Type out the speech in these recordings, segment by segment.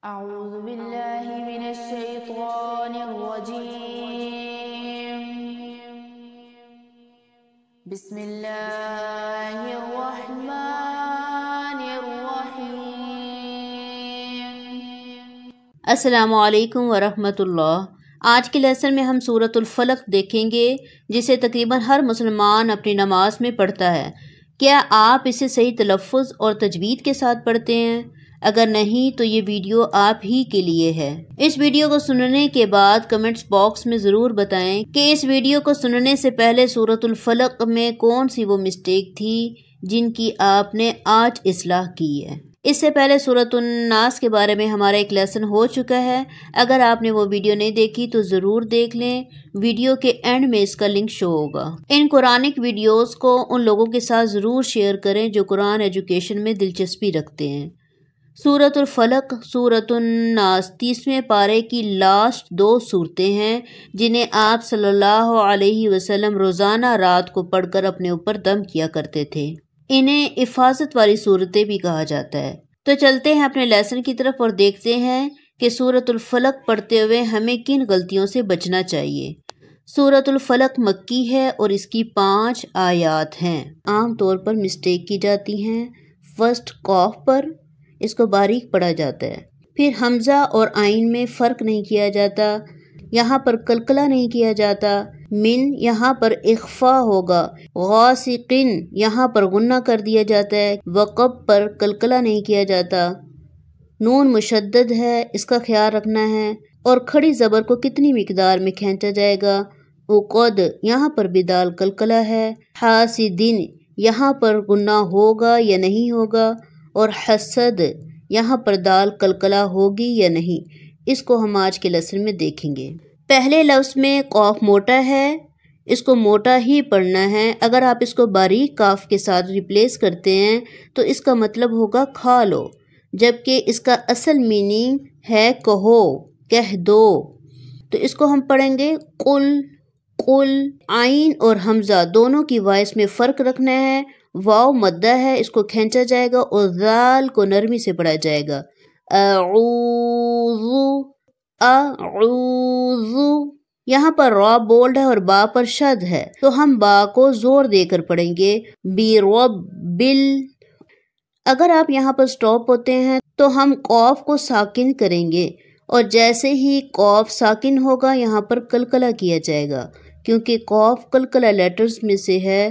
أعوذ بالله من الشيطان الرجيم بسم الله الرحمن الرحيم السلام علیکم ورحمۃ اللہ۔ آج کے لیسن میں ہم سورۃ الفلق دیکھیں گے، جسے تقریباً ہر مسلمان اپنی نماز میں پڑھتا ہے۔ کیا آپ اسے صحیح تلفظ اور تجوید کے ساتھ پڑھتے ہیں؟ اگر نہیں تو یہ ویڈیو آپ ہی کے لیے ہے۔ اس ویڈیو کو سننے کے بعد کمنٹس باکس میں ضرور بتائیں کہ اس ویڈیو کو سننے سے پہلے سورۃ الفلق میں کون سی وہ مسٹیک تھی جن کی آپ نے آج اصلاح کی ہے۔ اس سے پہلے سورۃ الناس کے بارے میں ہمارا ایک لیسن ہو چکا ہے۔ اگر آپ نے وہ ویڈیو نہیں دیکھی تو ضرور دیکھ لیں، ویڈیو کے اینڈ میں اس کا لنک شو ہوگا۔ ان قرآنک ویڈیوز کو ان لوگوں کے ساتھ ضرور شیئر کریں جو قرآن ایجوکیشن میں دلچسپی رکھتے ہیں۔ سورۃ الفلق، سورۃ الناس 30ویں پارے کی لاسٹ دو صورتیں ہیں جنہیں آپ صلی اللہ علیہ وسلم روزانہ رات کو پڑھ کر اپنے اوپر دم کیا کرتے تھے۔ انہیں حفاظت والی صورتیں بھی کہا جاتا ہے۔ تو چلتے ہیں اپنے لیسن کی طرف اور دیکھتے ہیں کہ سورۃ الفلق پڑھتے ہوئے ہمیں کن غلطیوں سے بچنا چاہیے۔ سورۃ الفلق مکی ہے اور اس کی 5 آیات ہیں۔ عام طور پر مسٹیک کی جاتی ہیں۔ فرسٹ قاف پر اس کو باریک پڑھا جاتا ہے، پھر حمزہ اور عین میں فرق نہیں کیا جاتا، یہاں پر قلقلہ نہیں کیا جاتا، من یہاں پر اخفا ہوگا، غاسقن یہاں پر غنہ کر دیا جاتا ہے، وقب پر قلقلہ نہیں کیا جاتا، نون مشدد ہے، اس کا خیال رکھنا ہے، اور کھڑی زبر کو کتنی مقدار میں کھینچا جائے گا۔ عقد یہاں پر بھی دال قلقلہ ہے، حاسدن یہاں پر غنہ ہوگا یا نہیں ہوگا، اور حسد یہاں پر دال قلقلہ ہوگی یا نہیں، اس کو ہم آج کے لیسن میں دیکھیں گے۔ پہلے لفظ میں قاف موٹا ہے، اس کو موٹا ہی پڑھنا ہے۔ اگر آپ اس کو باریک قاف کے ساتھ ریپلیس کرتے ہیں تو اس کا مطلب ہوگا کھا لو، جبکہ اس کا اصل میننگ ہے کہو، کہہ دو۔ تو اس کو ہم پڑھیں گے قل، قل۔ عین اور حمزہ دونوں کی وائس میں فرق رکھنا ہے۔ واو مدہ ہے، اس کو کھینچا جائے گا، اور ذال کو نرمی سے پڑھا جائے گا۔ اعوذ، اعوذ۔ یہاں پر را بولڈ ہے اور با پر شد ہے، تو ہم با کو زور دے کر پڑھیں گے، بربل۔ اگر آپ یہاں پر سٹاپ ہوتے ہیں تو ہم قاف کو ساکن کریں گے، اور جیسے ہی قاف ساکن ہوگا یہاں پر قلقلہ کیا جائے گا، کیونکہ قاف قلقلہ لیٹرز میں سے ہے۔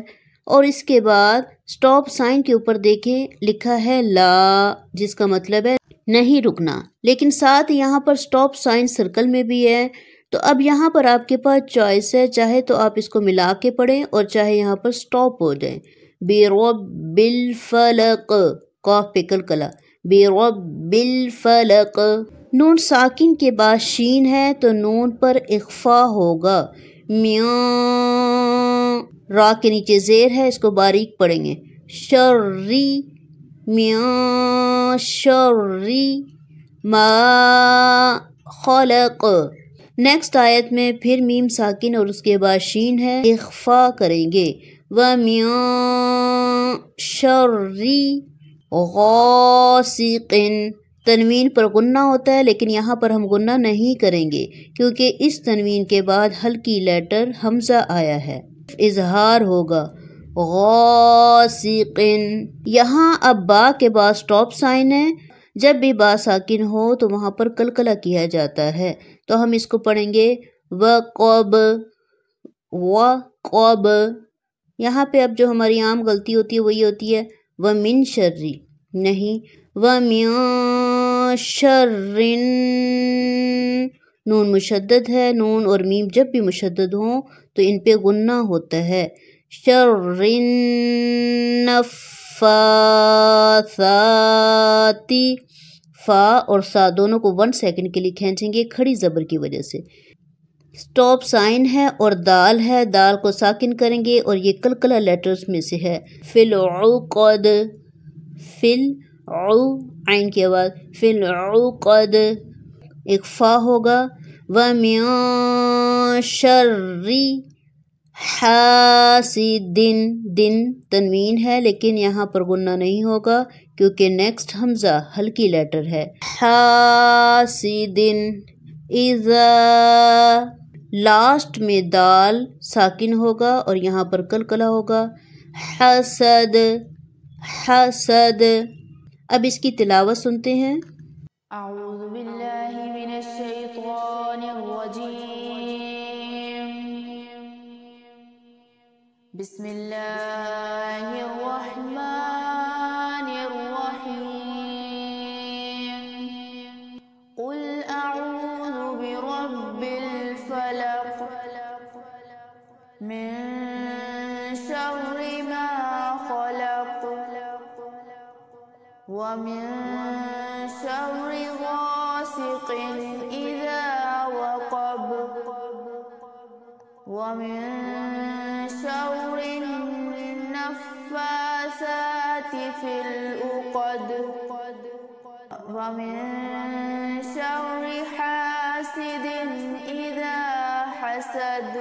اور اس کے بعد سٹاپ سائن کے اوپر دیکھیں لکھا ہے لا، جس کا مطلب ہے نہیں رکنا، لیکن ساتھ یہاا پر سٹاپ سائن سرکل میں بھی ہے۔ تو اب یہاں پر آپ کے پاس چوائس ہے، چاہے تو آپ اس کو ملا کے پڑھیں اور چاہے یہاں پر سٹاپ ہو جائیں۔ برب الفلق، قاف پہ قلقلہ، برب الفلق۔ نون ساکن کے بعد شین ہے تو نون پر اخفا ہوگا، میاں۔ را کے نیچے زیر ہے، اس کو باریک پڑھیں گے، شری، میاں شری ما خلق۔ نیکسٹ آیت میں پھر میم ساکن اور اس کے بعد شین ہے، اخفا کریں گے، وَمِن شَرِّ غاسق۔ تنوین پر غنہ ہوتا ہے، لیکن یہاں پر ہم غنہ نہیں کریں گے کیونکہ اس تنوین کے بعد ہلکی لیٹر حمزہ آیا ہے، اظہار ہوگا، غاسق۔ یہاں اب با کے بعد سٹاپ سائن ہے، جب بھی با ساکن ہو تو وہاں پر قلقلہ کیا جاتا ہے، تو ہم اس کو پڑھیں گے وقب، وقب۔ یہاں پہ اب جو ہماری عام غلطی ہوتی ہے وہی ہوتی ہے وَمِن شَرِّ، نہیں، وَمِن شَرٍ۔ نون مشدد ہے، نون اور میم جب بھی مشدد ہوں تو ان پہ غنہ ہوتا ہے، شَرٍ نفاثات۔ فا اور سا دونوں کو 1 سیکنڈ کے لیے کھینچیں گے کھڑی زبر کی وجہ سے۔ سٹاپ سائن ہے اور دال ہے، دال کو ساکن کریں گے اور یہ قلقلہ لیٹرز میں سے ہے، فی العقد، فی العو، عین کی آواز، فی العقد، اخفا ہوگا، وَمِن شَرِّ حاسدن، دن تنوین ہے لیکن یہاں پر غنہ نہیں ہوگا کیونکہ نیکسٹ حمزہ ہلکی لیٹر ہے۔ حاسدن اذا، لاسٹ میں دال ساکن ہوگا اور یہاں پر قلقلہ ہوگا۔ حسد، حسد۔ اب اس کی تلاوت سنتے ہیں۔ اعوذ باللہ من الشیطان الرجیم، بسم اللہ الرحمن الرحیم، قل اعوذ برب الفلق من شر ما خلق ومن شر غاسق اذا وقب ومن شر النفاثات في العقد ومن شر حاسد اذا حسد۔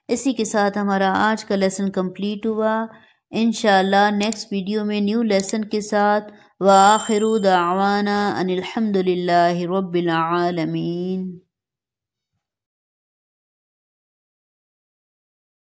اسی کے ساتھ ہمارا آج کا لیسن کمپلیٹ ہوا۔ انشاءاللہ نیکسٹ ویڈیو میں نیو لیسن کے ساتھ۔ وآخر دعوانا ان الحمد للہ رب العالمین۔